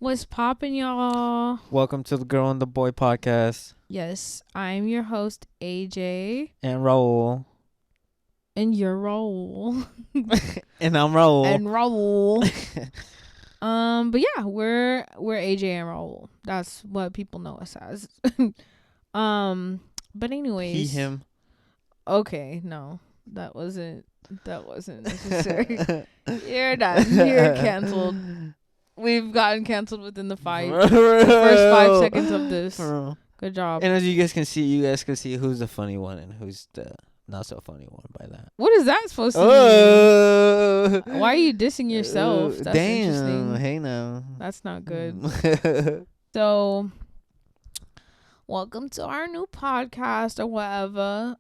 What's poppin', y'all? Welcome to the Girl and the Boy podcast. Yes, I'm your host, AJ. And Raul. And you're Raul. And I'm Raul. And Raul. But yeah, we're AJ and Raul. That's what people know us as. But anyways. He, him. Okay, no. That wasn't necessary. You're done. You're canceled. We've gotten canceled within the first 5 seconds of this. Good job. And as you guys can see who's the funny one and who's the not so funny one by that. What is that supposed to mean? Why are you dissing yourself? That's damn. interesting. Hey now. That's not good. So, welcome to our new podcast or whatever.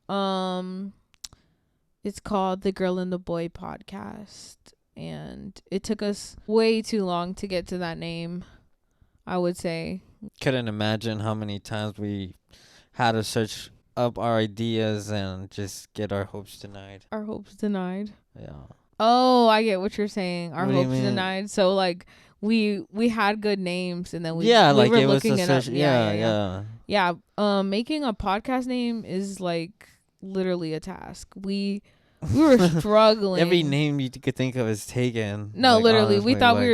It's called the Girl and the Boy podcast. And it took us way too long to get to that name, I would say. Couldn't imagine how many times we had to search up our ideas and just get our hopes denied. Our hopes denied? Yeah. Oh, I get what you're saying. Our What do you hopes mean? denied. So, like, we had good names and then we like were it was looking a it up. search. Yeah. Yeah, making a podcast name is, like, literally a task. We were struggling. Every name you could think of is taken. No, like, literally, honestly, we thought we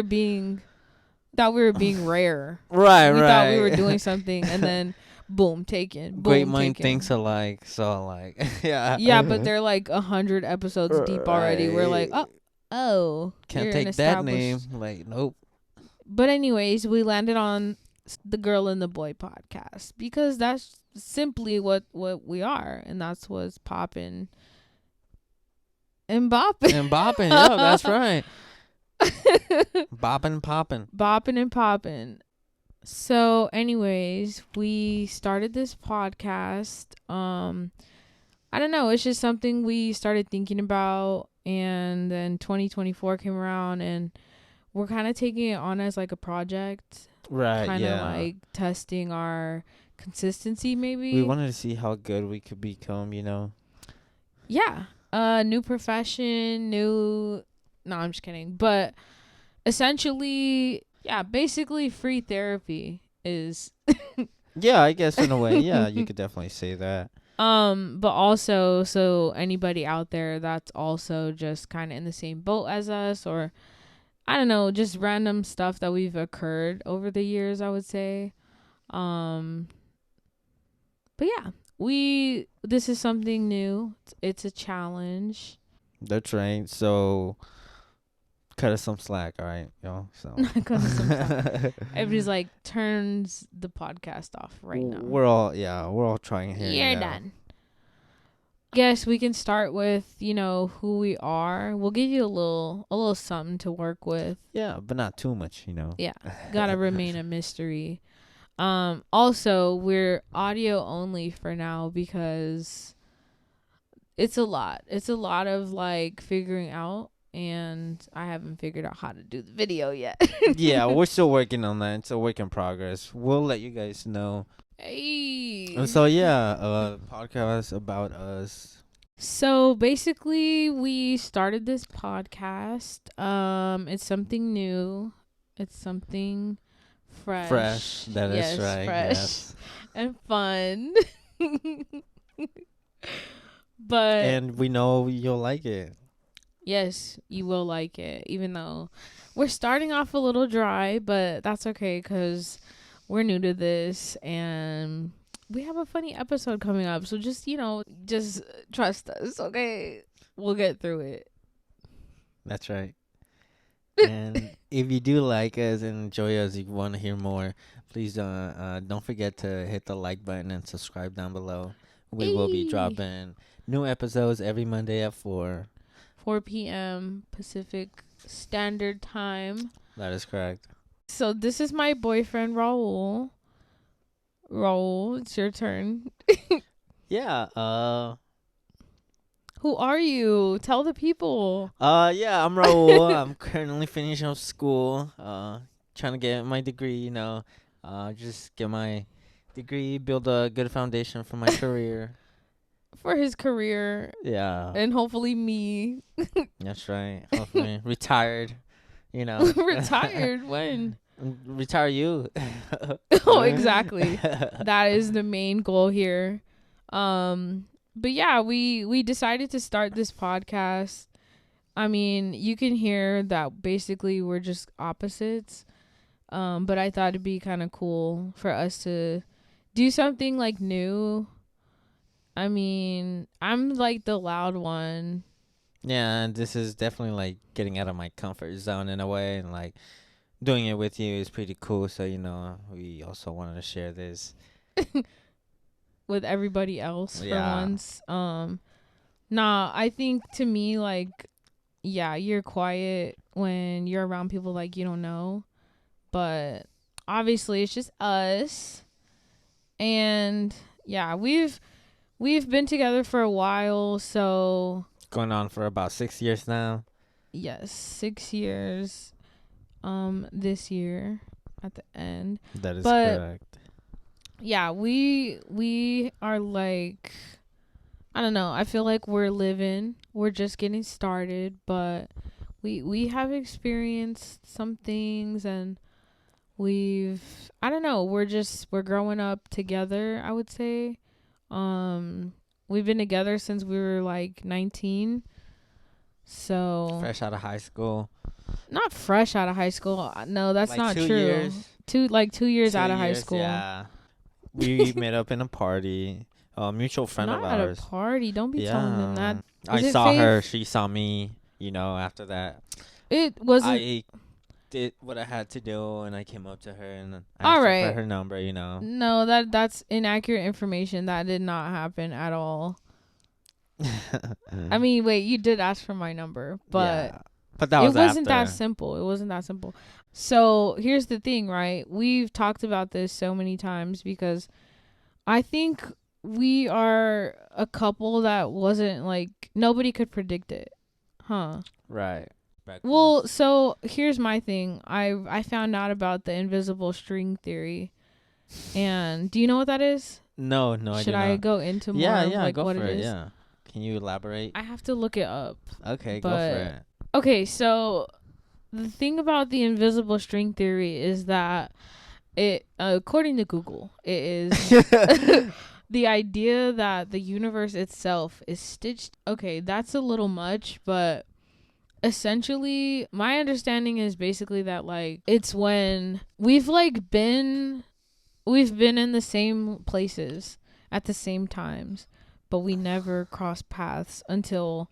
were being rare. Right. We thought we were doing something, and then boom, taken. Boom, Great mind taken. thinks alike. So like, yeah. Yeah, but they're like 100 episodes deep already. We're like, oh, can't you're take an that name. established- Like, nope. But anyways, we landed on the Girl and the Boy podcast because that's simply what we are, and that's what's popping and bopping. And bopping. Yeah, that's right. Bopping, popping. Bopping and popping. So anyways, we started this podcast. I don't know, it's just something we started thinking about, and then 2024 came around and we're kind of taking it on as like a project. Right, Kind of yeah. like testing our consistency maybe. We wanted to see how good we could become, you know. Yeah. New profession, no, I'm just kidding. But essentially, yeah, basically free therapy is Yeah, I guess in a way. Yeah, you could definitely say that. but also, so anybody out there that's also just kind of in the same boat as us, or I don't know, just random stuff that we've occurred over the years, I would say. But yeah, this is something new. It's a challenge. That's right. So, cut us some slack, all right, yo. So, Everybody's like turns the podcast off right now. We're all trying here. You're done. Guess we can start with, who we are. We'll give you a little something to work with. Yeah, but not too much, you know. Yeah, gotta remain a mystery. Also, we're audio only for now because it's a lot. It's a lot of like figuring out, and I haven't figured out how to do the video yet. Yeah, we're still working on that. It's a work in progress. We'll let you guys know. Hey. So yeah, podcast about us. So basically, we started this podcast. It's something new. It's something fresh. Fresh. That is right. Fresh Yes. and fun. But And we know you'll like it. yes, you will like it, even though we're starting off a little dry, but that's okay because we're new to this and we have a funny episode coming up. So just trust us, okay? We'll get through it. That's right. And if you do like us and enjoy us, if you want to hear more, please don't forget to hit the like button and subscribe down below. We will be dropping new episodes every Monday at 4 p.m. Pacific Standard Time. That is correct. So this is my boyfriend, Raul. Raul, it's your turn. Yeah. Who are you? Tell the people. Yeah, I'm Raul. I'm currently finishing up school. Trying to get my degree, you know. Just get my degree, build a good foundation for my career. For his career. Yeah. And hopefully me. That's right. Hopefully retired, you know. Retired when? Retire you. Oh, exactly. That is the main goal here. But yeah, we decided to start this podcast. I mean, you can hear that basically we're just opposites. But I thought it'd be kind of cool for us to do something like new. I mean, I'm like the loud one. Yeah, and this is definitely like getting out of my comfort zone in a way, and like doing it with you is pretty cool. So we also wanted to share this. With everybody else for Yeah. once. Nah, I think to me, like, yeah, you're quiet when you're around people like you don't know, but obviously it's just us. And yeah, we've been together for a while, so Going on for about 6 years now. yes, 6 years. This year at the end. That is But correct. yeah, we are like, I don't know. I feel like we're living. We're just getting started, but we have experienced some things, and I don't know. We're growing up together, I would say. We've been together since we were like 19. So Fresh out of high school. not fresh out of high school. No, that's Like not 2 true. years. 2 years out of high school. Yeah. We met up in a party. A mutual friend Not of at ours. a party. Don't be telling them that. I Is it saw her. Faith? She saw me. After that, It wasn't. I did what I had to do, and I came up to her and I All asked her right. for her number. No, that's inaccurate information. That did not happen at all. I mean, wait, you did ask for my number, but yeah. But that was it wasn't after. that simple. It wasn't that simple. So here's the thing, right? We've talked about this so many times because I think we are a couple that wasn't like nobody could predict it, huh? Right. Well, so here's my thing. I found out about the invisible string theory, and do you know what that is? No, I Should do I not. go into more Yeah, of yeah, like go what for it it. is? Yeah. Can you elaborate? I have to look it up. Okay, go but for it. Okay, so the thing about the invisible string theory is that it, according to Google, it is the idea that the universe itself is stitched. Okay, that's a little much, but essentially, my understanding is basically that like it's when we've been in the same places at the same times, but we never crossed paths until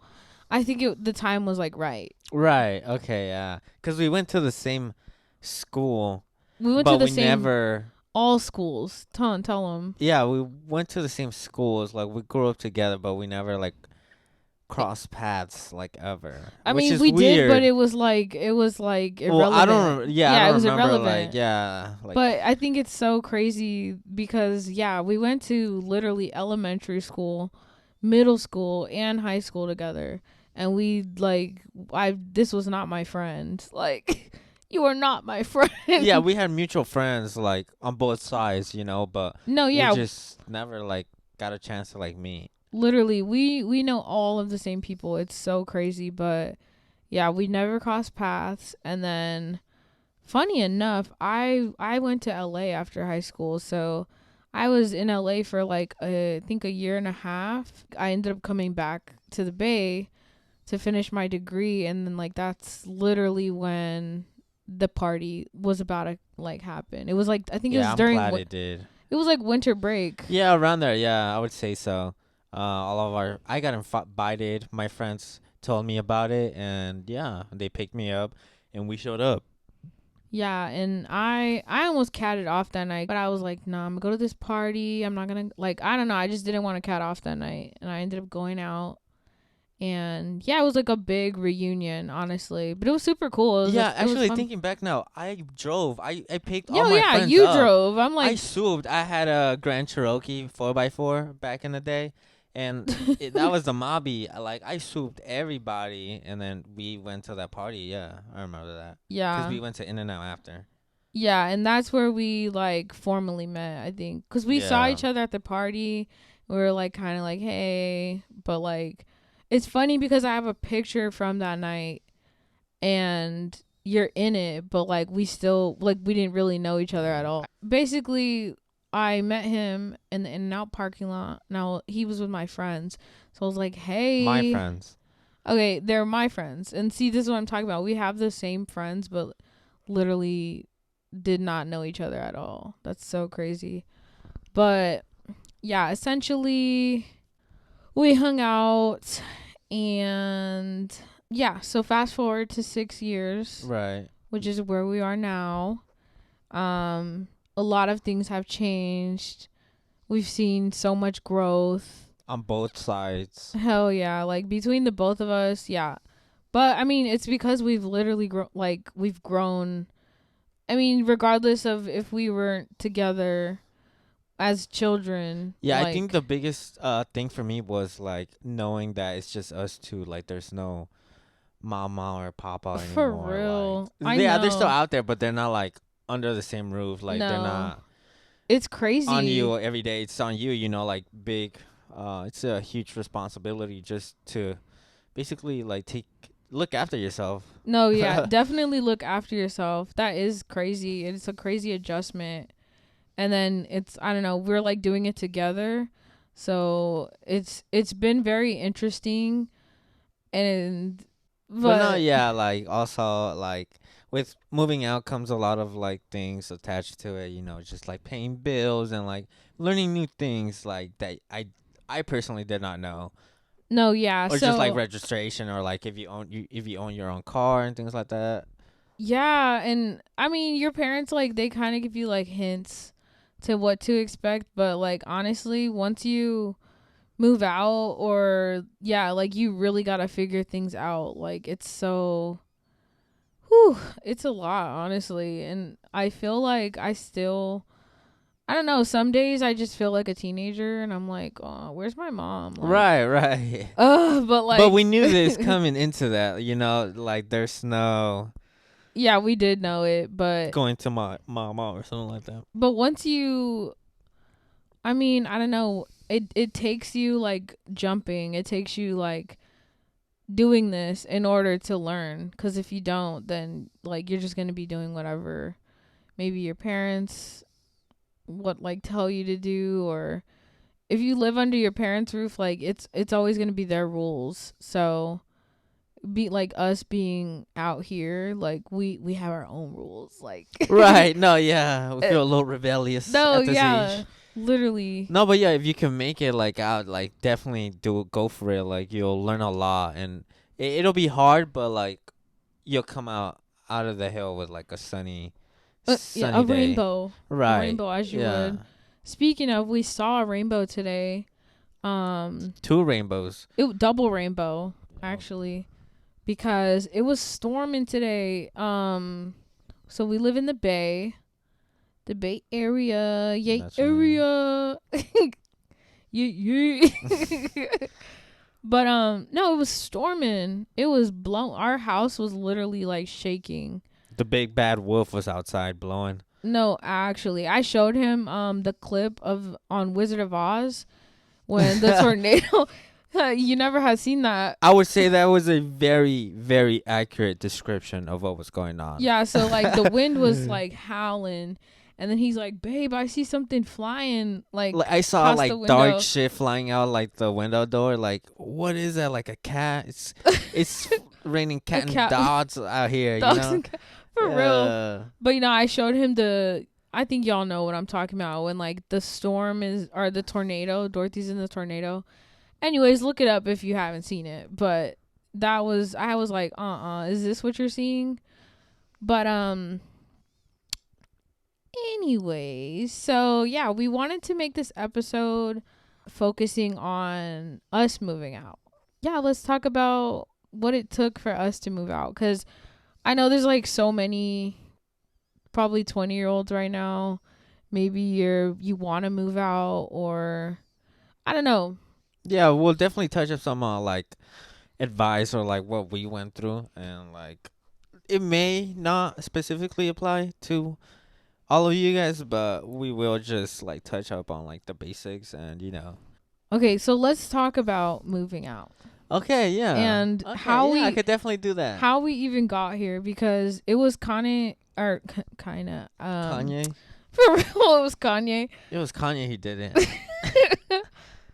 I think the time was like right. Right. Okay. Yeah. Because we went to the same school, We went but to the we same never. all schools. Tell them. Yeah, we went to the same schools. Like we grew up together, but we never like crossed paths like ever. I which mean, is we weird. did, but it was like irrelevant. Well, I don't. Yeah, I it don't was remember. irrelevant. Like, yeah. Like, But I think it's so crazy because yeah, we went to literally elementary school, middle school, and high school together, and we like this was not my friend. Like, you are not my friend. yeah, we had mutual friends like on both sides, but No, yeah, we just never like got a chance to like meet. literally we know all of the same people. It's so crazy, but yeah, we never crossed paths. And then funny enough, I went to LA after high school, so I was in LA for like I think a year and a half. I ended up coming back to the Bay to finish my degree, and then like that's literally when the party was about to like happen. It was like I think it was I'm during glad it did. it was like winter break. Yeah, around there. Yeah, I would say so. I got invited. My friends told me about it, and yeah, they picked me up, and we showed up. Yeah, and I almost catted off that night, but I was like, nah, I'm gonna go to this party. I'm not gonna like I don't know. I just didn't want to cat off that night, and I ended up going out. And yeah, it was like a big reunion, honestly, but it was super cool. Yeah, actually, thinking back now, I drove. I picked all Yo, my yeah, friends you up. drove. I'm I like, swooped. I had a Grand Cherokee 4x4 back in the day, and that was the mobby. I swooped everybody, and then we went to that party. Yeah, I remember that. yeah, Because we went to In-N-Out after. yeah, and that's where we like formally met, I think, because we saw Yeah. each other at the party. We were like kind of like, hey, but like, it's funny because I have a picture from that night, and you're in it, but like we still like we didn't really know each other at all. Basically, I met him in the In-N-Out parking lot. Now he was with my friends, so I was like, My "Hey, friends. okay, they're my friends." And see, this is what I'm talking about. We have the same friends, but literally did not know each other at all. That's so crazy. But yeah, essentially we hung out and yeah, so fast forward to 6 years, Right. which is where we are now. A lot of things have changed. We've seen so much growth. On both sides. Hell yeah, like between the both of us, yeah. But I mean, it's because we've literally we've grown. I mean, regardless of if we weren't together as children, Yeah, I think like the biggest thing for me was like knowing that it's just us two. Like, there's no mama or papa for anymore. Like, real. I yeah, they're still know. out there, but they're not like under the same roof. Like, they're No. not It's on crazy. you every day. It's on you. You know, like big. It's a huge responsibility just to basically like look after yourself. No, yeah, definitely look after yourself. That is crazy. It's a crazy adjustment. And then it's I don't know, we're like doing it together. So it's been very interesting and But no, but yeah, like also like with moving out comes a lot of like things attached to it, you know, just like paying bills and like learning new things like that I personally did not know. no, yeah. Or just like So registration or like if you own your own car and things like that. yeah, and I mean your parents like they kind of give you like hints to what to expect, but like honestly, once you move out or yeah, like you really got to figure things out. Like it's so whew, it's a lot honestly, and I feel like I don't know, some days I just feel like a teenager and I'm like, "Oh, where's my mom?" Like, Right, right. but But like we knew this coming into that, you know, like there's no yeah, we did know it, going to my mama or something like that. but once you I mean, I don't know, it takes you like jumping. It takes you like doing this in order to learn, cuz if you don't, then like you're just going to be doing whatever maybe your parents what like tell you to do, or if you live under your parents' roof, like it's always going to be their rules. So be like us being out here, like we have our own rules, like Right. No, yeah. We uh, feel a little rebellious no, at this yeah, age. literally. No, but yeah, if you can make it like out, like definitely go for it. Like you'll learn a lot, and it'll be hard, but like you'll come out of the hill with like a Yeah, sunny a day. rainbow. A Right. rainbow as you Yeah. would. Speaking of, we saw a rainbow today. Um Two rainbows. it double rainbow Yeah. actually, because it was storming today. So we live in the Bay Area. Yay That's right. area. Yeah. But no, it was storming. It was blown. Our house was literally like shaking. The big bad wolf was outside blowing. No, actually, I showed him the clip of on Wizard of Oz when the tornado. You never had seen that. I would say that was a very, very accurate description of what was going on. Yeah, so like the wind was like howling, and then he's like, "Babe, I see something flying like Like I saw past the like dark window." shit flying out like the window door. Like, what is that? Like a cat? It's raining A cat and cat, dogs out here. You dogs know? and for real. But I showed him the. I think y'all know what I'm talking about when like the storm is or the tornado. Dorothy's in the tornado. Anyways, look it up if you haven't seen it. But that was I was like, is this what you're seeing? But anyways, so yeah, we wanted to make this episode focusing on us moving out. Yeah, let's talk about what it took for us to move out, cuz I know there's like so many probably 20-year-olds right now. Maybe you want to move out, or I don't know. Yeah, we'll definitely touch up some like advice or like what we went through, and like it may not specifically apply to all of you guys, but we will just like touch up on like the basics and you know. Okay, so let's talk about moving out. Okay, yeah. And Okay, yeah, I could definitely do that. how we even got here, because it was Kanye, or kind of Kanye? for real, it was Kanye. It was Kanye who did it.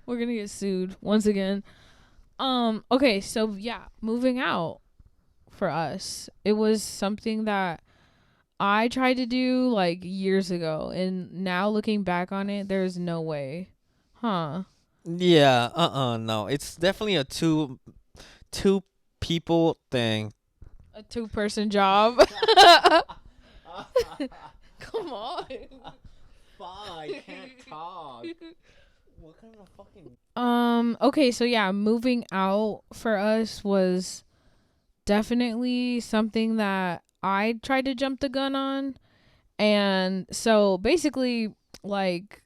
We're gonna get sued once again. Okay, so yeah, moving out for us, it was something that I tried to do like years ago, and now looking back on it, there's no way. Huh. Yeah, no. It's definitely a two people thing. A 2-person job. Come on. I can't talk. What kind of fucking Okay, so yeah, moving out for us was definitely something that I tried to jump the gun on. And so basically, like,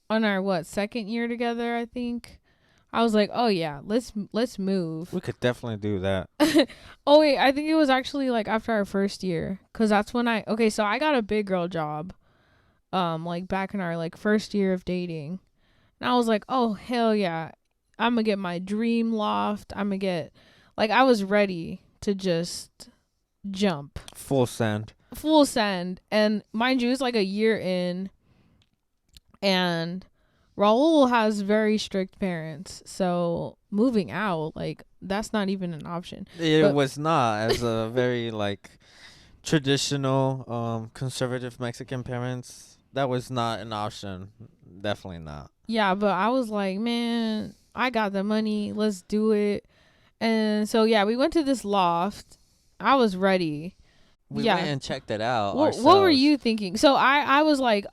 on our second year together, I think, I was like, oh yeah, let's move. We could definitely do that. Oh wait, I think it was actually like after our first year, cuz that's when so I got a big girl job like back in our like first year of dating. And I was like, "Oh, hell yeah. I'm going to get my dream loft. I'm going to get, like, I was ready to just jump. Full send. Full send. And mind you, it's like a year in, and Raul has very strict parents. So moving out, like, that's not even an option. It was not, as a very like traditional conservative Mexican parents. That was not an option. Definitely not. Yeah, but I was like, man, I got the money. Let's do it. And so yeah, we went to this loft. I was ready. We Yeah. went and checked it out. What were you thinking? So I was like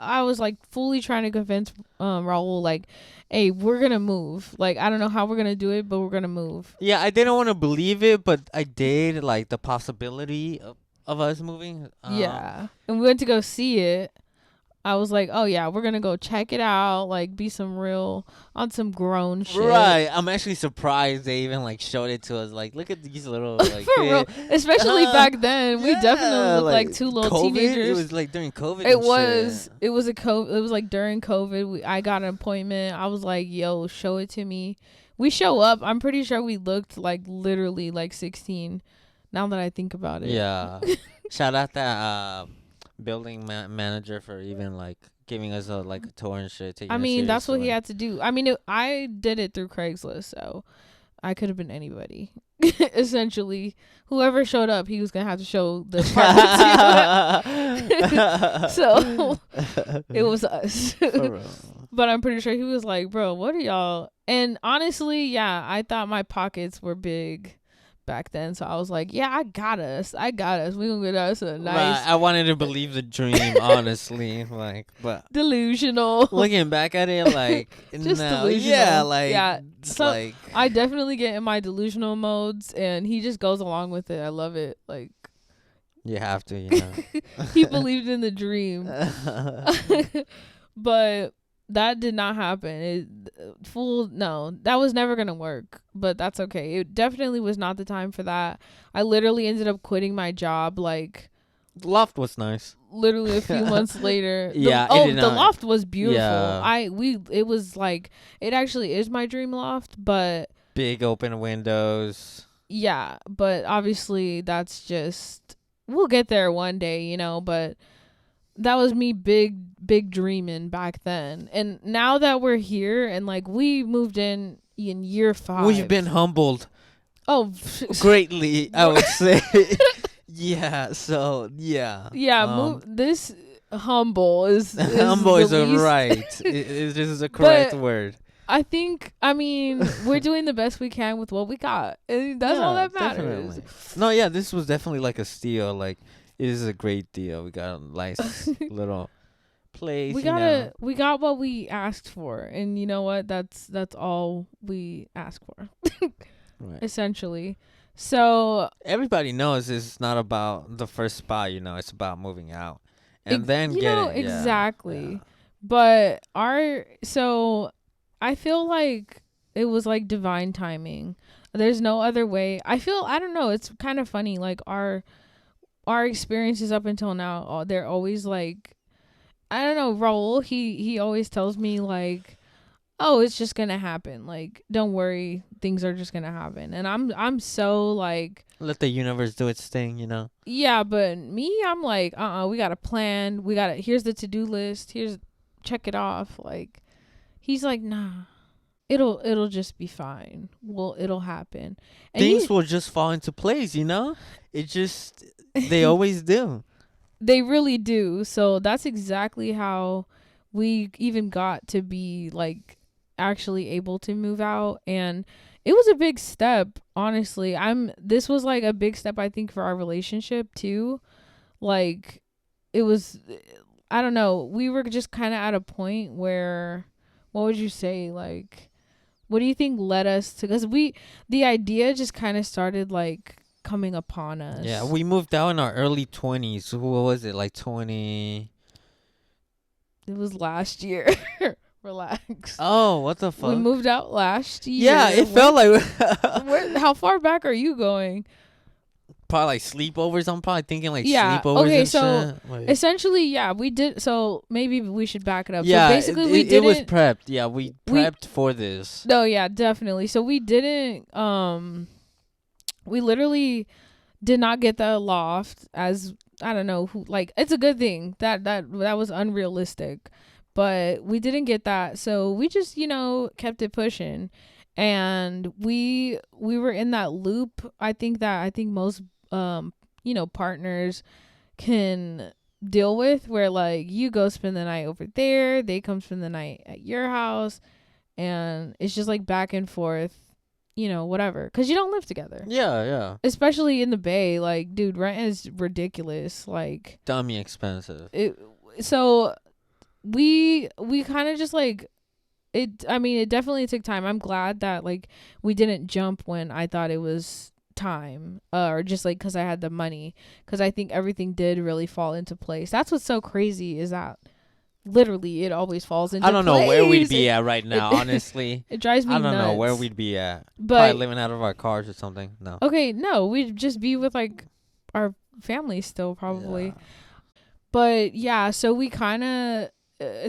fully trying to convince Raul, like, hey, we're gonna move. Like, I don't know how we're gonna do it, but we're gonna move. Yeah, I didn't want to believe it, but I did, like, the possibility of us moving. Yeah, and we went to go see it. I was like, oh yeah, we're gonna go check it out, like, be some real on some grown shit. Right. I'm actually surprised they even like showed it to us. Like, look at these little like For real. Especially back then, we definitely looked like two little COVID? teenagers. It was like during COVID. It was like during COVID. I got an appointment. I was like, yo, show it to me. We show up. I'm pretty sure we looked like literally like 16. Now that I think about it. Yeah. Shout out that building manager for even like giving us a tour and shit. I mean, that's what he had to do. I mean, I did it through Craigslist, so I could have been anybody. Essentially, whoever showed up, he was gonna have to show the apartment. So it was us. But I'm pretty sure he was like, bro, what are y'all? And honestly, yeah, I thought my pockets were big back then, so I was like, yeah, I got us. We gonna get us a nice. I wanted to believe the dream, honestly, but delusional. Looking back at it, like, just no, delusional. yeah, so I definitely get in my delusional modes, and he just goes along with it. I love it. Like, you have to, you know. He believed in the dream, but that did not happen. That was never gonna work, but that's okay. It definitely was not the time for that. I literally ended up quitting my job, like, the loft was nice. Literally a few months later. The loft was beautiful. Yeah. It was like, it actually is my dream loft, but big open windows. Yeah, but obviously that's just, we'll get there one day, you know, but that was me big dreaming back then. And now that we're here, and like, we moved in year 5. We've been humbled. Oh, greatly, I would say. Yeah, so yeah. Yeah, this humble is humble is right. This is a correct word. I mean, we're doing the best we can with what we got. And that's all that matters. Definitely. No, yeah, this was definitely like a steal. Like, it is a great deal. We got a nice little place. We got what we asked for, and you know what? That's all we asked for. Right. Essentially. So everybody knows it's not about the first spot, you know, it's about moving out. And then exactly. Yeah. But so I feel like it was like divine timing. There's no other way. I don't know, it's kind of funny, like our experiences up until now, they're always like, I don't know, Raul, he always tells me like, oh, it's just gonna happen. Like, don't worry, things are just gonna happen. And I'm so like, Let the universe do its thing, you know. yeah, but me, I'm like, we got a plan. We got to here's the to-do list. Here's check it off. Like, he's like, nah. It'll just be fine. Well, it'll happen. And Things will just fall into place, you know. It just they always do. they really do. So that's exactly how we even got to be like actually able to move out, and it was a big step, honestly. This was like a big step, I think, for our relationship too. Like, it was, I don't know, we were just kind of at a point where, what would you say, like, what do you think led us to, because the idea just kind of started like coming upon us. Yeah, we moved out in our early 20s. What was it, like 20? It was last year. Relax. Oh, what the fuck? We moved out last year. Yeah, it felt like How far back are you going? probably like sleepovers. I'm probably thinking like Yeah, sleepovers okay, and so shit. Like, essentially, yeah, we did. So maybe we should back it up. yeah, So basically, we it didn't. was prepped. Yeah, we we- prepped for this. No, yeah, definitely. So we didn't. We literally did not get the loft, as I don't know who. Like, it's a good thing that was unrealistic, but we didn't get that. So we just kept it pushing, and we were in that loop. I think most partners can deal with, where like you go spend the night over there, they come spend the night at your house, and it's just like back and forth, whatever, because you don't live together. Yeah, yeah. Especially in the Bay, like, dude, rent is ridiculous. Like, Dummy expensive. So we kind of just like it. I mean, it definitely took time. I'm glad that like we didn't jump when I thought it was time, or just like because I had the money, because I think everything did really fall into place. That's what's so crazy, is that literally it always falls into place. I don't know where we'd be at right now, honestly. It drives me nuts. I don't know where we'd be at. But probably living out of our cars or something. No. Okay, no, we'd just be with like our family still, probably. Yeah. But yeah, so we kind of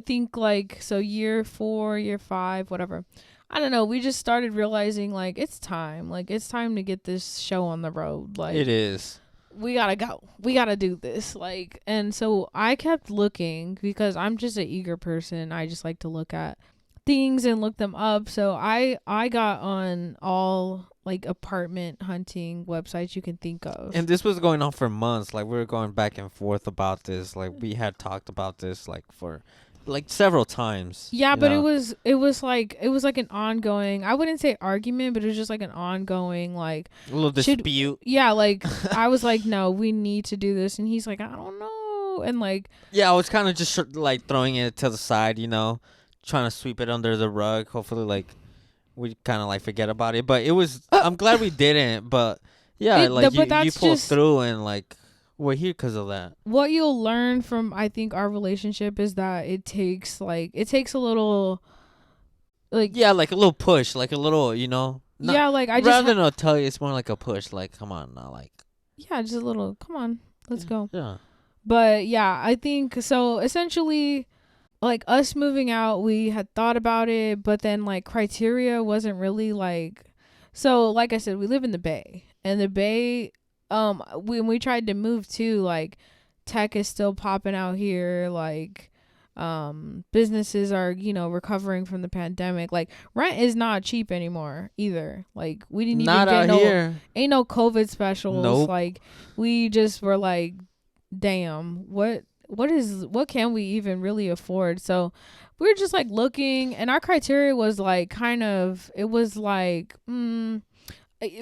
think like, so year 4, year 5, whatever, I don't know, we just started realizing like it's time to get this show on the road. Like, it is. We gotta go, we gotta do this, like. And so I kept looking, because I'm just an eager person. I just like to look at things and look them up. So I got on all like apartment hunting websites you can think of. And this was going on for months. Like, we were going back and forth about this. Like, we had talked about this like for like several times. Yeah, but it was like an ongoing, I wouldn't say argument, but it was just like an ongoing like a little dispute. Yeah, like I was like, no, we need to do this, and he's like, I don't know, and like, yeah, I was kind of just like throwing it to the side, trying to sweep it under the rug. Hopefully, like, we kind of like forget about it. But it was, I'm glad we didn't. But yeah, you pulled through, and like, we're here because of that. What you'll learn from, I think, our relationship is that it takes a little, like, yeah, like a little push, like a little, yeah, like I just rather than tell you, it's more like a push. Like, come on now, like, yeah, just a little, come on, let's go. Yeah. But yeah, I think so. Essentially, like, us moving out, we had thought about it, but then like criteria wasn't really like, so like I said, we live in the Bay, and the Bay, when we tried to move too, like, tech is still popping out here, like, businesses are recovering from the pandemic. Like, rent is not cheap anymore either. Like, we didn't not even get out here. Ain't no COVID specials. Nope. Like, we just were like, damn, what can we even really afford? So we were just like looking, and our criteria was like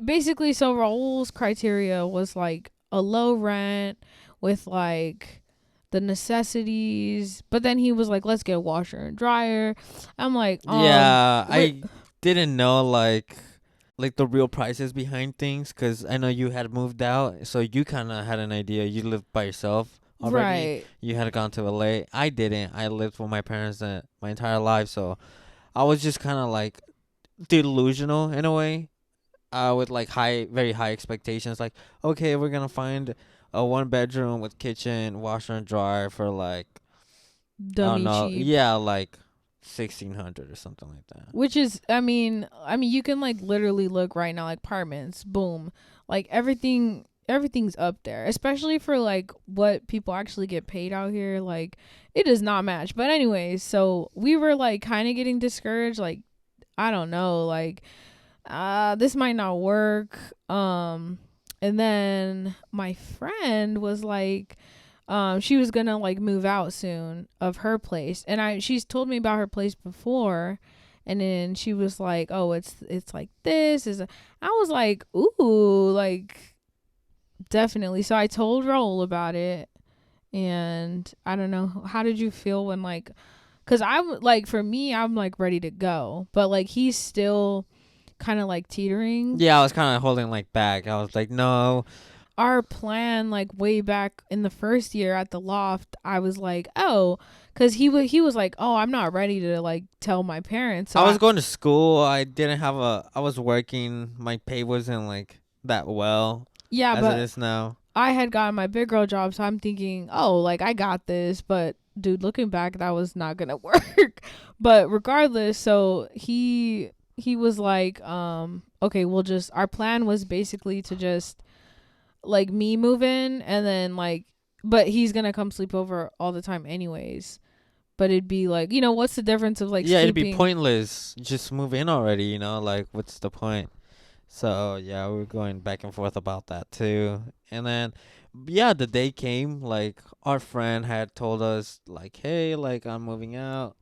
basically, so Raul's criteria was like a low rent with like the necessities, but then he was like, let's get a washer and dryer. I'm like, yeah, I didn't know like the real prices behind things, because I know you had moved out, so you kind of had an idea. You lived by yourself already. Right. You had gone to LA. I didn't. I lived with my parents my entire life, so I was just kind of like delusional in a way, with like very high expectations. Like, okay, we're gonna find a 1-bedroom with kitchen, washer and dryer for like, dummy I don't know. cheap. Yeah, like 1,600 or something like that. Which is, I mean, you can like literally look right now, like apartments, boom, like everything's up there, especially for like what people actually get paid out here. Like, it does not match. But anyways, so we were like kind of getting discouraged. Like, I don't know, like, this might not work. And then my friend was like, she was gonna like move out soon of her place, and she's told me about her place before, and then she was like, oh, it's like this is. I was like, ooh, like definitely. So I told Raul about it, and I don't know, how did you feel when like, cause I'm like, for me, I'm like ready to go, but like he's still kind of like teetering. Yeah, I was kind of holding like back. I was like, no. Our plan, like way back in the first year at the loft, I was like, oh, because he was like, oh, I'm not ready to like tell my parents. So I was going to school. I didn't have a. I was working. My pay wasn't like that well yeah, as it but is now. I had gotten my big girl job, so I'm thinking, oh, like I got this. But dude, looking back, that was not gonna work. But regardless, so he was like, okay, we'll just, our plan was basically to just like me move in, and then like, but he's gonna come sleep over all the time anyways. But it'd be like, what's the difference of like Yeah, it'd be sleeping? pointless. Just move in already. Like what's the point? So yeah, we were going back and forth about that too. And then, yeah, the day came. Like our friend had told us, like, hey, like I'm moving out.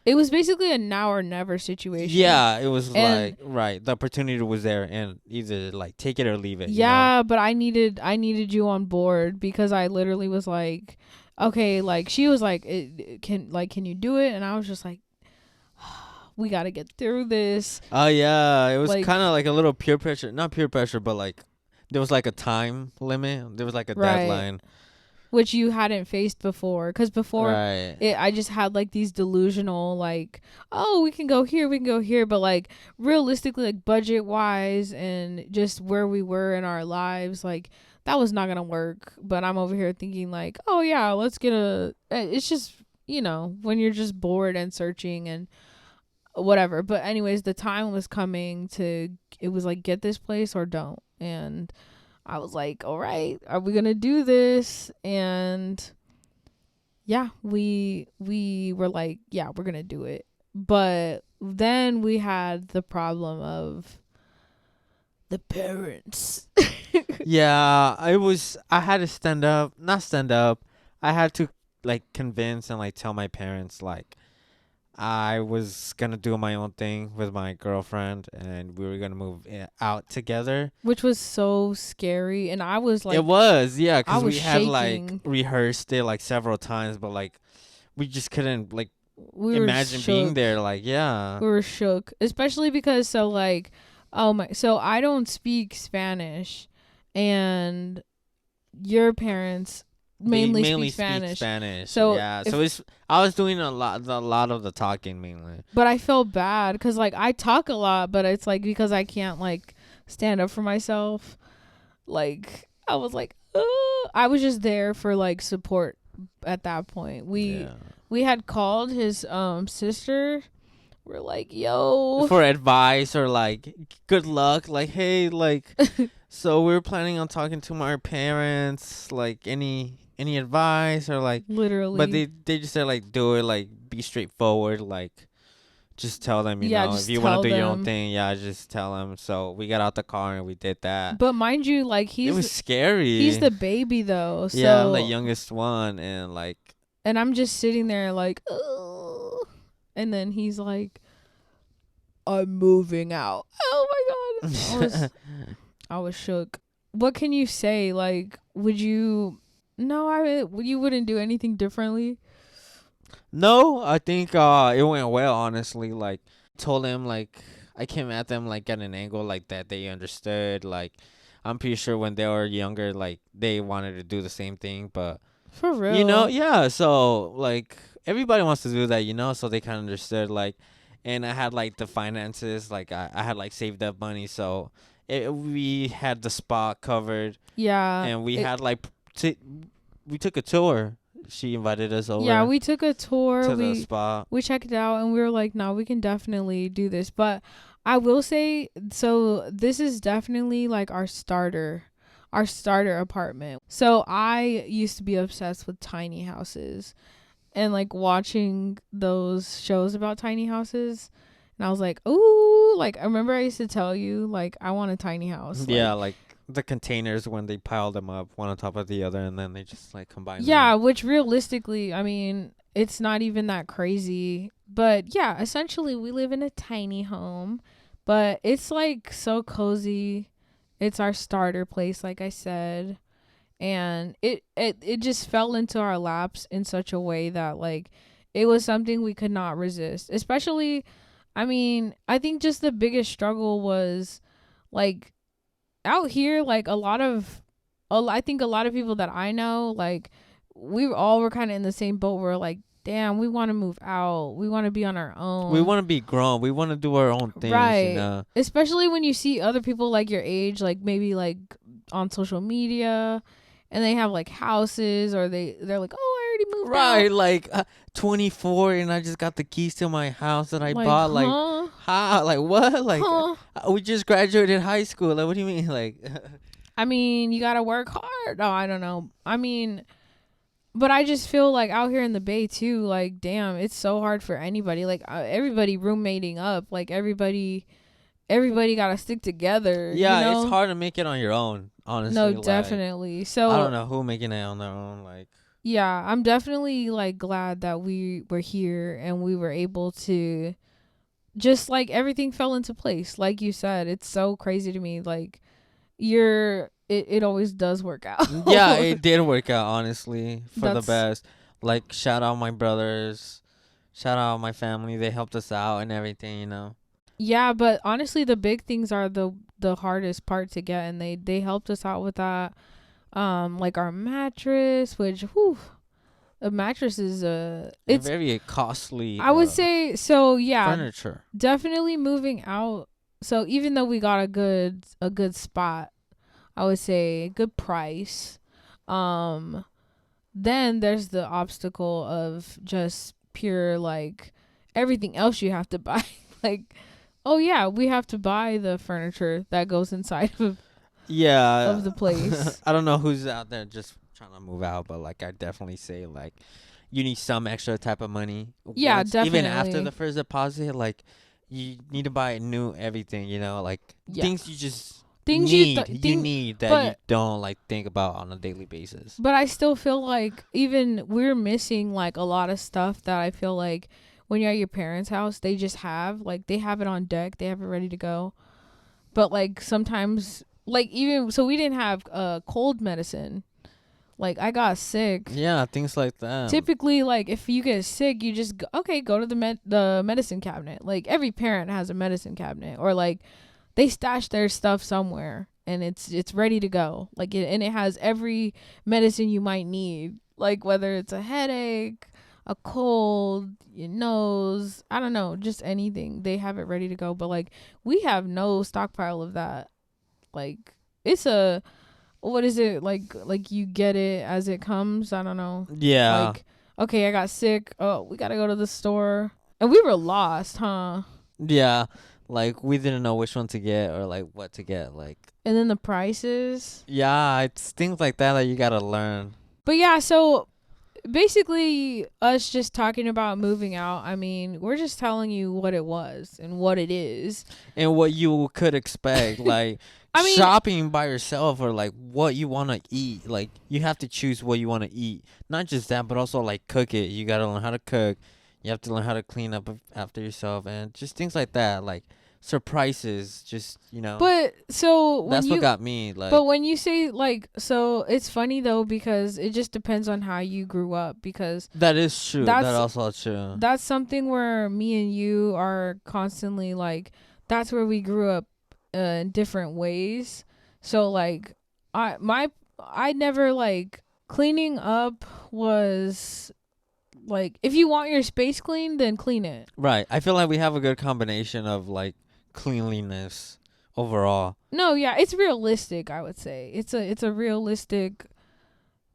It was basically a now or never situation. Yeah, it was And like right. The opportunity was there, and either like take it or leave it. yeah, but I needed you on board, because I literally was like, okay, like she was like, can you do it? And I was just like, we got to get through this. Oh yeah, it was Like, kind of like a little peer pressure, not peer pressure, but like there was like a time limit. There was like a right. deadline. Which you hadn't faced before, because before Right. I just had like these delusional, like, oh, we can go here, we can go here, but like realistically, like budget wise and just where we were in our lives, like that was not gonna work. But I'm over here thinking like, oh yeah, let's get it's just, when you're just bored and searching and whatever. But anyways, the time was coming to, it was like, get this place or don't. And I was like, all right, are we gonna do this? And yeah, we were like, yeah, we're gonna do it. But then we had the problem of the parents. Yeah, I had to stand up, not stand up. I had to like convince and like tell my parents like I was gonna do my own thing with my girlfriend, and we were gonna move out together. Which was so scary, and I was like, It was, yeah, I because was we had like shaking. rehearsed it like several times, but like we just couldn't like We were imagine being shook. there. Like, yeah, We were shook, especially because, so like, oh my, so I don't speak Spanish, and your parents they mainly mainly speak speak Spanish. Spanish. So Yeah, so it's I was doing a lot of the talking mainly. but I felt bad because like I talk a lot, but it's like because I can't like stand up for myself. Like I was like, I was just there for like support at that point. Yeah. We had called his sister. We're like, yo, For advice or like good luck, like hey, like so we're planning on talking to my parents, like any advice or like, literally. but they just said like do it, like be straightforward, like just tell them, Yeah, if just you want tell to do your own them. thing, yeah, just tell them. So we got out the car and we did that. But mind you, like It was scary. he's the baby though. So yeah, I'm the youngest one, and like and I'm just sitting there like, ugh. And then he's like, I'm moving out. Oh my god. I was shook. What can you say? Like, would you? No, you wouldn't do anything differently. no, I think it went well, honestly. Like told him like I came at them like at an angle like that they understood. Like I'm pretty sure when they were younger, like they wanted to do the same thing, but For real. yeah. So like everybody wants to do that, so they kind of understood. Like, and I had like the finances, like I had like saved up money, so we had the spot covered, Yeah. and we had like we took a tour. she invited us over. Yeah, we took a tour. to the spot. We checked it out and we were like, no, we can definitely do this. But I will say, so this is definitely like our starter apartment. So I used to be obsessed with tiny houses and like watching those shows about tiny houses. And I was like, ooh, like I remember I used to tell you, like, I want a tiny house. Yeah, like the containers when they pile them up one on top of the other and then they just like combine yeah, them. which realistically, I mean, it's not even that crazy. But yeah, essentially we live in a tiny home, but it's like so cozy. It's our starter place, like I said. And it just fell into our laps in such a way that like it was something we could not resist. Especially, I mean, I think just the biggest struggle was like out here, like I think a lot of people that I know, like we all were kind of in the same boat. We're like, damn, we want to move out. We want to be on our own. We want to be grown. We want to do our own things, right? you know? Especially when you see other people like your age, like maybe like on social media, and they have like houses, or they're like, oh, I already moved out. Right, like 24 and I just got the keys to my house that I bought. Like, huh? how? Like, what? Like, Huh? we just graduated high school. Like, what do you mean? Like, I mean, you gotta work hard. Oh, I don't know. I mean, but I just feel like out here in the Bay too, like, damn, it's so hard for anybody. Like, everybody roommating up. Like, everybody gotta stick together. yeah, you know? it's hard to make it on your own, honestly. No, like, definitely. So I don't know who making it on their own. Like, yeah, I'm definitely like glad that we were here and we were able to just like everything fell into place. Like you said, it's so crazy to me. Like it always does work out. yeah, it did work out, honestly, for the That's- best. Like, shout out my brothers, shout out my family. They helped us out and everything, you know. Yeah, but honestly, the big things are the hardest part to get, and they helped us out with that. Like our mattress, which a mattress is it's very costly. I would say so. Yeah, furniture. definitely moving out. So even though we got a good spot, I would say good price. Then there's the obstacle of just pure like everything else you have to buy. Like, oh yeah, we have to buy the furniture that goes inside of the place. I don't know who's out there just trying to move out, but like I definitely say like you need some extra type of money. Yeah, Even after definitely. the first deposit, like you need to buy new everything, you know, like Yeah. things you just Things need. you Need that you but- don't like think about on a daily basis. But I still feel like even we're missing like a lot of stuff that I feel like when you're at your parents' house, they just have like they have it on deck, they have it ready to go. But like sometimes like even so we didn't have cold medicine. Like I got sick. Yeah, things like that. Typically, like if you get sick, you just go to the medicine cabinet. Like every parent has a medicine cabinet, or like they stash their stuff somewhere and it's ready to go. Like and it has every medicine you might need. Like whether it's a headache, a cold, your nose, I don't know, just anything. They have it ready to go. But like we have no stockpile of that. Like it's a what is it like you get it as it comes? I don't know. Yeah. Like okay, I got sick. Oh, we got to go to the store. And we were lost, huh? Yeah. Like we didn't know which one to get or like what to get, like. And then the prices. Yeah, it's things like that you got to learn. But yeah, so basically us just talking about moving out, I mean, we're just telling you what it was and what it is. And what you could expect, like I mean, shopping by yourself or like what you want to eat. Like you have to choose what you want to eat. Not just that, but also like cook it. You got to learn how to cook. You have to learn how to clean up after yourself and just things like that. Like surprises, just, you know. but so when that's you, what got me. Like, but when you say like, so it's funny though because it just depends on how you grew up, because that is true. that's also true. That's something where me and you are constantly like, that's where we grew up in different ways. So like I never like cleaning up was like, if you want your space clean, then clean it. Right. I feel like we have a good combination of like cleanliness overall. No, yeah, it's realistic, I would say. It's a realistic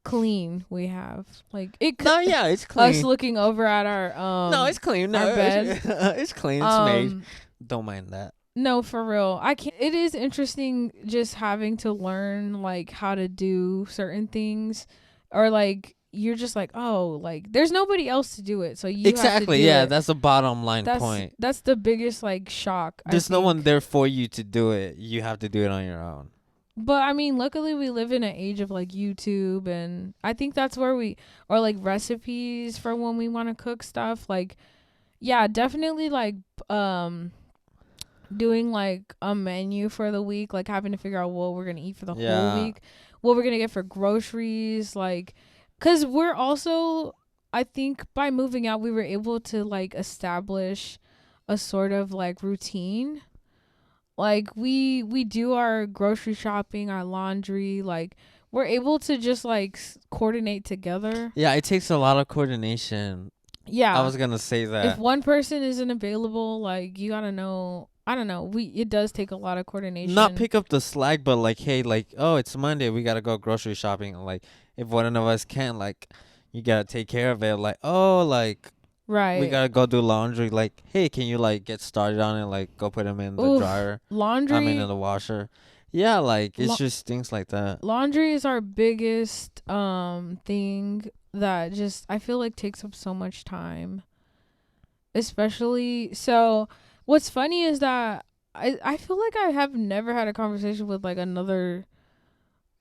clean we have. Like it No, could yeah, it's us clean. looking over at our No, it's clean. No, our bed. it's clean. It's made. Um Don't mind that. no, for real. I can't. It is interesting just having to learn like how to do certain things, or like you're just like, oh, like there's nobody else to do it, so you have to Exactly. do Yeah, it. that's the bottom line point. That's the biggest like shock. There's no one there for you to do it. You have to do it on your own. But I mean, luckily we live in an age of like YouTube, and I think that's where or like recipes for when we want to cook stuff. Like, yeah, definitely like doing like a menu for the week, like having to figure out what we're gonna eat for the whole week, what we're gonna get for groceries, like, cause we're also, I think by moving out we were able to like establish a sort of like routine. Like we do our grocery shopping, our laundry, like we're able to just like coordinate together. Yeah, it takes a lot of coordination. Yeah, I was gonna say that. If one person isn't available, like you gotta know. I don't know. It does take a lot of coordination. Not pick up the slack, but like, hey, like, oh, it's Monday, we gotta go grocery shopping. Like, if one of us can't, like, you gotta take care of it. Like, oh, like, right, we gotta go do laundry. Like, hey, can you like get started on it? Like, go put them in the dryer. Laundry. I mean, in the washer. Yeah, like it's just things like that. Laundry is our biggest thing that just I feel like takes up so much time. Especially so. What's funny is that I feel like I have never had a conversation with like another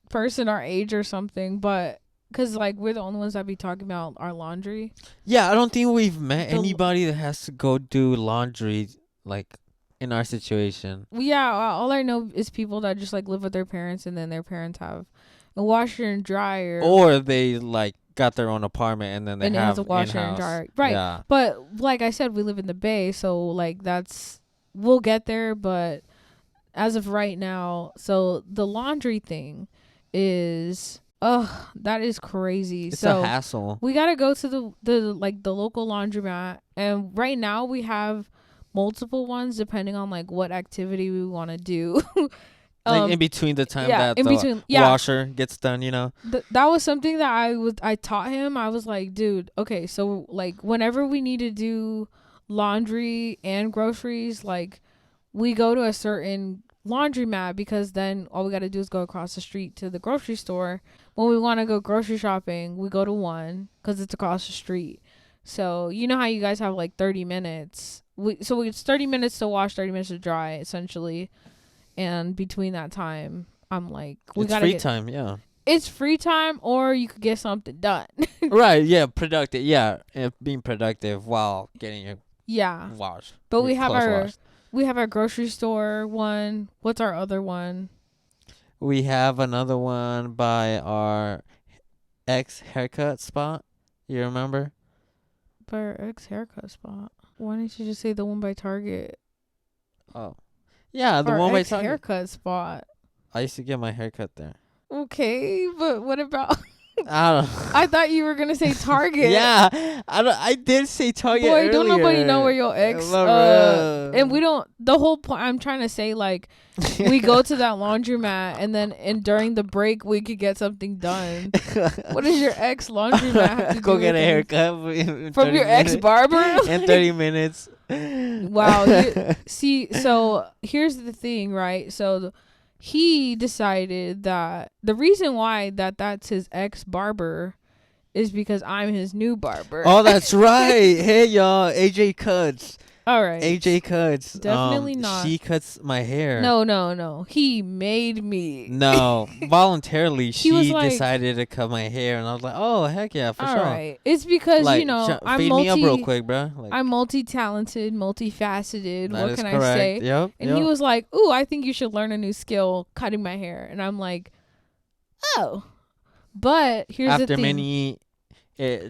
person our age or something, but because like we're the only ones that be talking about our laundry. Yeah, I don't think we've met anybody that has to go do laundry like in our situation. Yeah, all I know is people that just like live with their parents, and then their parents have a washer and dryer, or they like got their own apartment and then they have a washer in-house. and dryer. Right. Yeah. But like I said, we live in the Bay, so like we'll get there, but as of right now, so the laundry thing is that is crazy. It's so a hassle. We gotta go to the local laundromat, and right now we have multiple ones depending on like what activity we want to do. Like in between the time that the washer gets done, you know. That was something that I taught him. I was like, dude, okay, so like whenever we need to do laundry and groceries, like we go to a certain laundromat, because then all we got to do is go across the street to the grocery store. When we want to go grocery shopping, we go to one because it's across the street. So you know how you guys have like 30 minutes. It's 30 minutes to wash, 30 minutes to dry, essentially. And between that time, I'm like, it's free time, yeah. It's free time, or you could get something done. Right, yeah, productive, yeah, being productive while getting your wash. But we have our grocery store one. What's our other one? We have another one by our ex haircut spot. You remember? By our ex haircut spot. Why didn't you just say the one by Target? Oh. Yeah, the one by Target. Haircut spot. I used to get my haircut there. Okay, but what about? I don't know. I thought you were gonna say Target. Yeah, I did say Target. Boy, earlier. Don't nobody know where your ex. And we don't. The whole point. I'm trying to say, like, we go to that laundromat, and during the break we could get something done. What does your ex laundromat have to go do get a with haircut from your ex barber in 30 minutes? Wow. See, so here's the thing, right? So he decided that the reason why that's his ex barber is because I'm his new barber. Oh, that's right. Hey, y'all. AJ Cuts. All right. AJ Cuts. Definitely not. She cuts my hair. No. He made me. No. Voluntarily, she like, decided to cut my hair. And I was like, oh, heck yeah, for sure. All right. It's because, like, I'm fade me up real quick, bro. Like, I'm multi-talented, multifaceted. What can correct. I say? Yep. And he was like, ooh, I think you should learn a new skill, cutting my hair. And I'm like, oh. But here's the thing. After many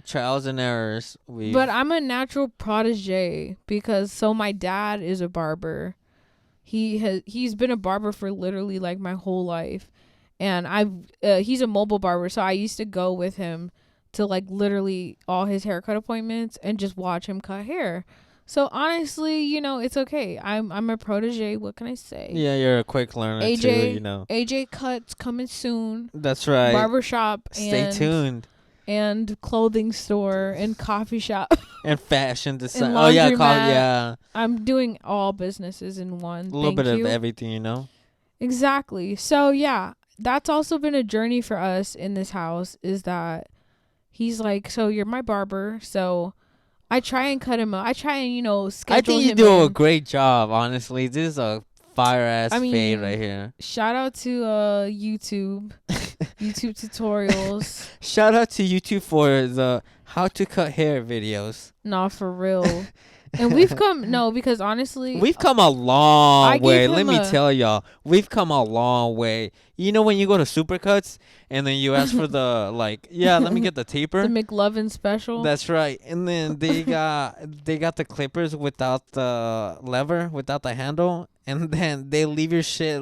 trials and errors, but I'm a natural protege, because my dad is a barber. He's been a barber for literally like my whole life, and he's a mobile barber, so I used to go with him to like literally all his haircut appointments and just watch him cut hair. So honestly, it's okay. I'm a protege. What can I say? Yeah, you're a quick learner too. AJ cuts coming soon. That's right. Barbershop. Stay tuned. And clothing store and coffee shop and fashion design. and Oh yeah, yeah. I'm doing all businesses in one. A little bit of everything, Exactly. So yeah, that's also been a journey for us in this house. Is that he's like, so you're my barber, so I try and cut him up. I try and schedule him. I think you do a great job. Honestly, this is a fire ass fade right here. Shout out to YouTube tutorials. Shout out to YouTube for the how to cut hair videos. Nah, for real. And we've come because honestly we've come a long way. Let me tell y'all, we've come a long way. When you go to Supercuts and then you ask for the let me get the taper, the McLovin special. That's right. And then they got the clippers without the lever, without the handle, and then they leave your shit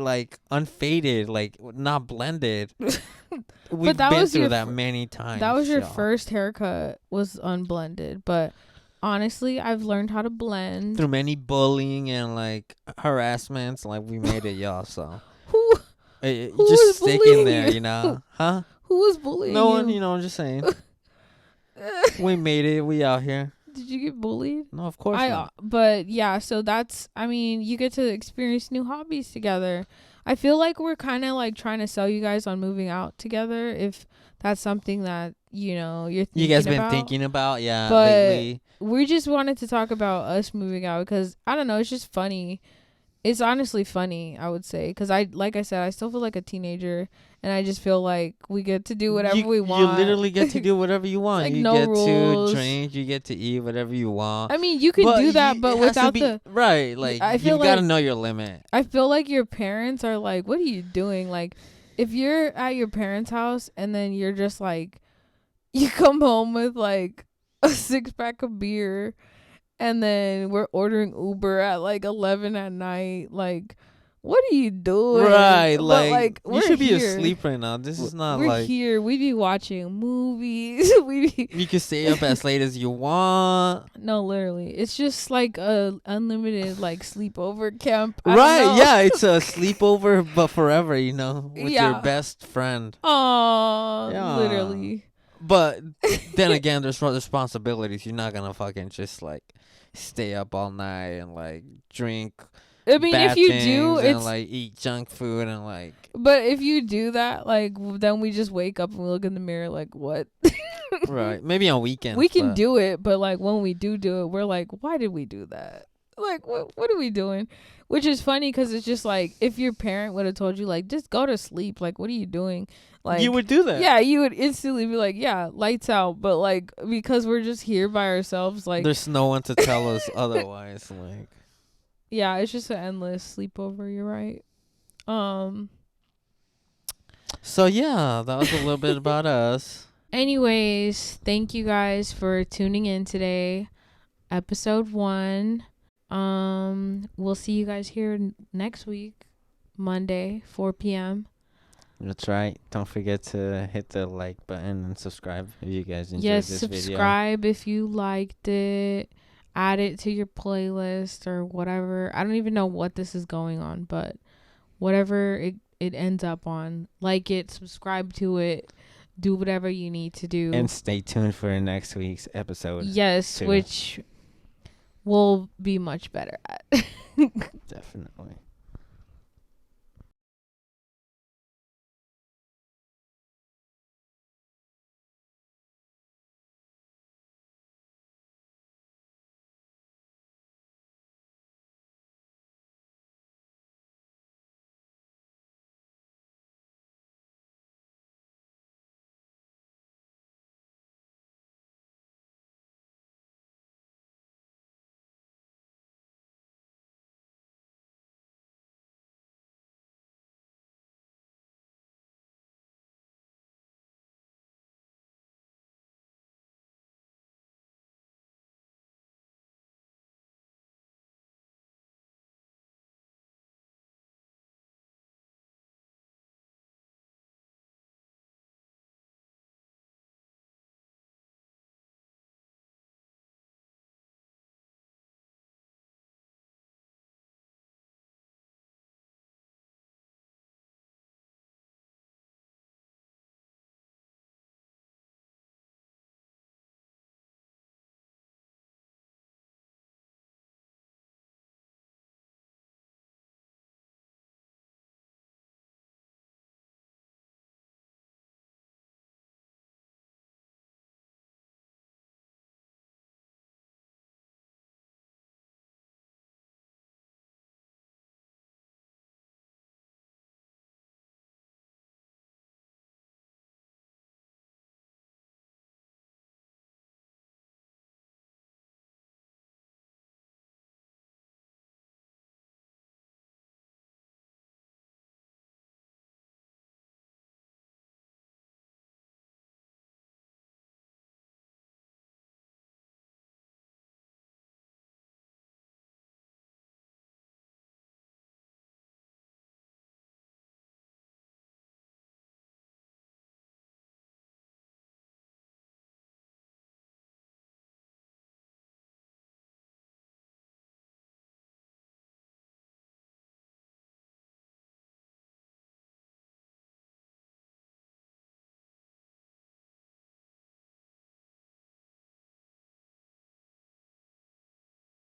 unfaded, not blended. We've been through that many times. That was your first haircut, was unblended, but honestly, I've learned how to blend through many bullying and harassments. We made it, y'all. So who just stick in there, huh? Who was bullying? No one, I'm just saying. We made it. We out here. Did you get bullied? No, of course not. But yeah, so you get to experience new hobbies together. I feel like we're kind of trying to sell you guys on moving out together, if that's something that you're thinking about. You guys been thinking about, yeah, but lately. We just wanted to talk about us moving out because I don't know, it's just funny. It's honestly funny, I would say, because like I said, I still feel like a teenager, and I just feel like we get to do whatever we want. You literally get to do whatever you want. You no get rules. To drink, you get to eat whatever you want. I mean, you can do that, but without right. You gotta know your limit. I feel like your parents are like, "What are you doing?" If you're at your parents' house and then you're just you come home with a 6-pack of beer. And then we're ordering Uber at 11 at night. What are you doing? Right, you should be asleep right now. This is not we're here. We be watching movies. You can stay up as late as you want. No, literally, it's just a unlimited sleepover camp. Right? Yeah, it's a sleepover, but forever. With your best friend. Aww, yeah. Literally. But then again, there's responsibilities. You're not gonna fucking just stay up all night and drink. I mean, if you do, it's eat junk food and But if you do that, then we just wake up and we look in the mirror what? Right. Maybe on weekends. We can do it, but when we do it, we're why did we do that? What are we doing? Which is funny because it's just if your parent would have told you just go to sleep, what are you doing? You would do that. Yeah, you would instantly be yeah, lights out. But because we're just here by ourselves, there's no one to tell us otherwise. Yeah, it's just an endless sleepover. You're right. So yeah, that was a little bit about us. Anyways, thank you guys for tuning in today. Episode 1. We'll see you guys here next week, Monday, 4 p.m. That's right. Don't forget to hit the like button and subscribe if you guys enjoyed this video. Yes, subscribe if you liked it. Add it to your playlist or whatever. I don't even know what this is going on, but whatever it ends up on, like it, subscribe to it, do whatever you need to do. And stay tuned for next week's episode. Yes, which we'll be much better at. Definitely.